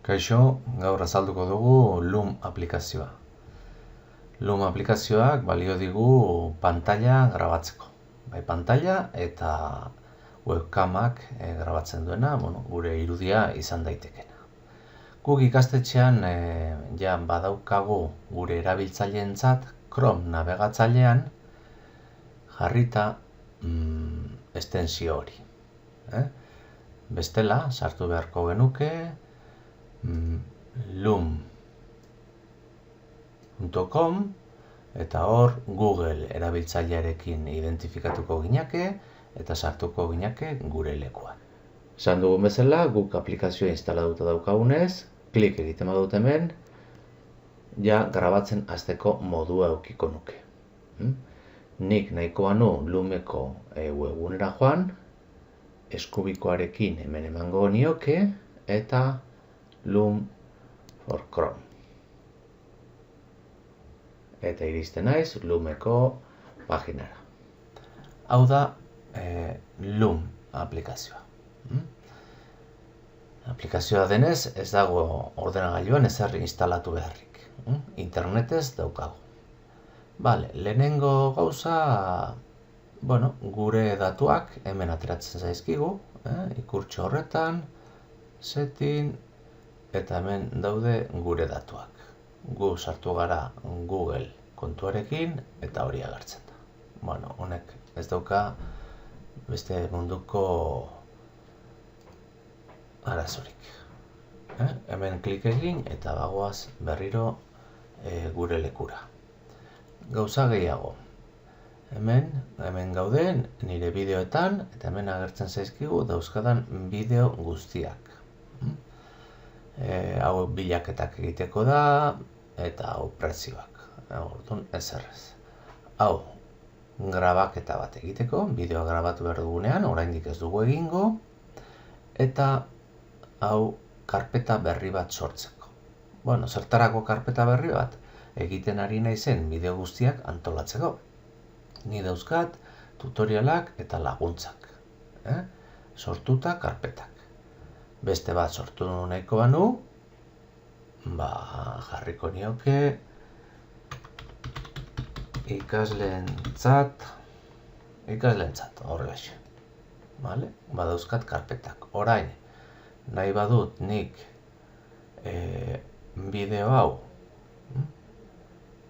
Kaixo, gaur azalduko dugu Loom aplikazioa. Loom aplikazioak balio digu pantaila grabatzeko. Bai pantaila eta webcamak grabatzen duena, gure irudia izan daitekena. Guk ikastetxean ja badaukagu gure erabiltzaileentzat Chrome navegatzailean jarrita estensio hori. Bestela, sartu beharko genuke loom.com eta hor Google erabiltzailearekin identifikatuko ginake eta sartuko ginake gure lekuan. Esan dugun bezala, guk aplikazioa instalatuta daukagunez, klik egiten badut hemen, ja grabatzen hasteko modua edukiko nuke. Nik nahiko banu Loomeko webgunera joan, eskubikoarekin hemen emango nioke eta Loom for Chrome. Eta iristen naiz Loomeko paginara. Hau da Loom aplikazioa. Aplikazioa denez ez dago ordenagailuan ezer instalatu beharrik. Internetez daukagu. Lehenengo gauza, gure datuak hemen ateratzen zaizkigu, ikurtxo horretan, setting, eta hemen daude gure datuak. Gu sartu gara Google kontuarekin eta hori agertzen da. Honek ez dauka beste munduko arazorik. Hemen klik egin eta bagoaz berriro gure lekura. Gauza gehiago. Hemen gauden nire bideoetan eta hemen agertzen zaizkigu dauzkadan bideo guztiak. Hau bilaketak egiteko da eta hau prezioak. Orduan ezerrez. Hau grabaketa bat egiteko, bideoa grabatu behar dugunean, oraindik ez dugu egingo, eta hau karpeta berri bat sortzeko. Zertarako karpeta berri bat? Egiten ari naizen bideo guztiak antolatzeko. Ni dauzkat tutorialak eta laguntzak. Sortuta karpetak. Beste bat sortu nahiko banu, jarriko nioke ikasleentzat, horrelaxe. Badauzkat karpetak. Orain, nahi badut nik bideo hau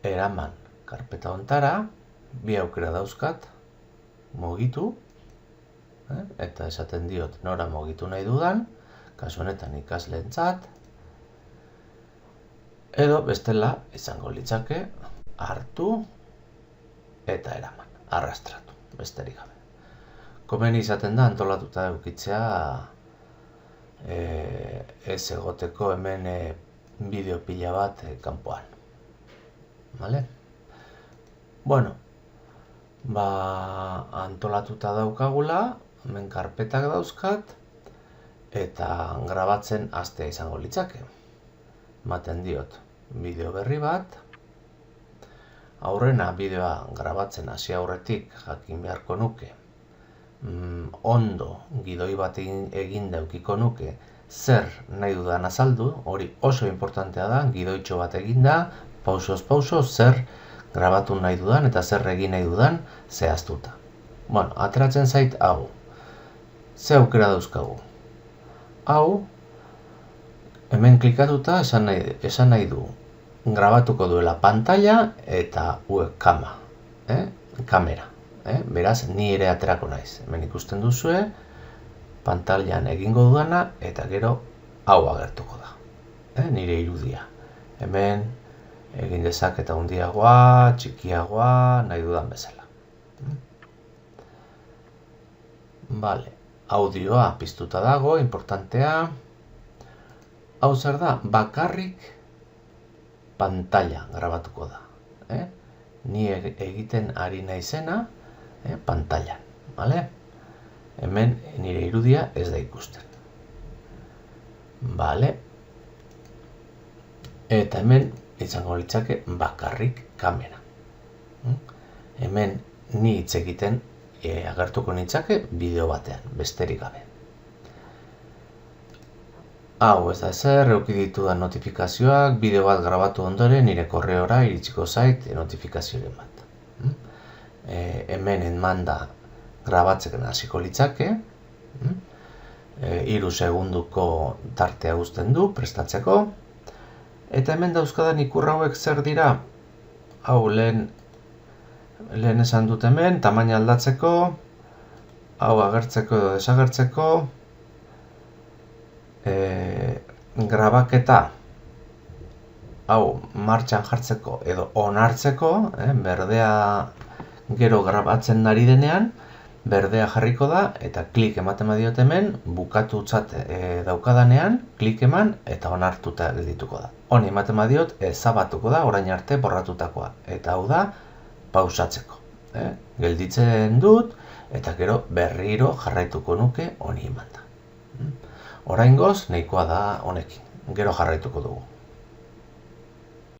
eraman karpeta hontara, bi aukera dauzkat, mugitu, eta esaten diot nora mugitu nahi dudan, kasu honetan ikasleentzat, edo bestela izango litzake hartu eta eraman, arrastratu, besterik gabe. Komeni izaten da antolatuta edukitzea ez egoteko hemen bideo pila bat kanpoan. Antolatuta daukagula, hemen karpetak dauzkat, eta grabatzen hastea izango litzake. Ematen diot bideo berri bat. Aurrena bideoa grabatzen hasi aurretik jakin beharko nuke. Ondo gidoi bat egin daukiko nuke zer nahi dudan azaldu, hori oso importantea da, gidoitxo bat eginda, pausoz pauso zer grabatu nahi dudan eta zer egin nahi dudan zehaztuta. Ateratzen zait hau. Ze aukera dauzkagu? Hau, hemen klikatuta esan nahi du grabatuko duela pantaila eta webcama, kamera. Beraz, ni ere aterako naiz. Hemen ikusten duzue, pantailan egingo dudana eta gero hau agertuko da. Nire irudia. Hemen egin dezaketa handiagoa, txikiagoa, nahi dudan bezala. Audioa piztuta dago, importantea. Hau zer da, bakarrik pantaila grabatuko da. Ni egiten ari naizena pantailan. Hemen nire irudia ez da ikusten. Eta hemen izango litzake bakarrik kamera. Hemen ni hitz egiten agertuko nitzake bideo batean, besterik gabe. Hau ez da ezer, euki ditudan notifikazioak, bideo bat grabatu ondoren nire korreora iritsiko zait notifikazioren bat. Hemen enmanda grabatzeken hasiko litzake, 3 segunduko tartea uzten du prestatzeko, eta hemen dauzkadan ikur hauek zer dira? Hau lehen esan dut hemen, tamaina aldatzeko, hau agertzeko edo desagertzeko, grabaketa hau martxan jartzeko edo onartzeko, berdea gero grabatzen ari denean, berdea jarriko da eta klik ematen badiot hemen, bukatutzat daukadanean, klik eman eta onartuta geldituko da. Honi ematen badiot, ezabatuko da orain arte borratutakoa, eta hau da pausatzeko. Gelditzen dut eta gero berriro jarraituko nuke honi emanda. Oraingoz nahikoa da honekin, gero jarraituko dugu.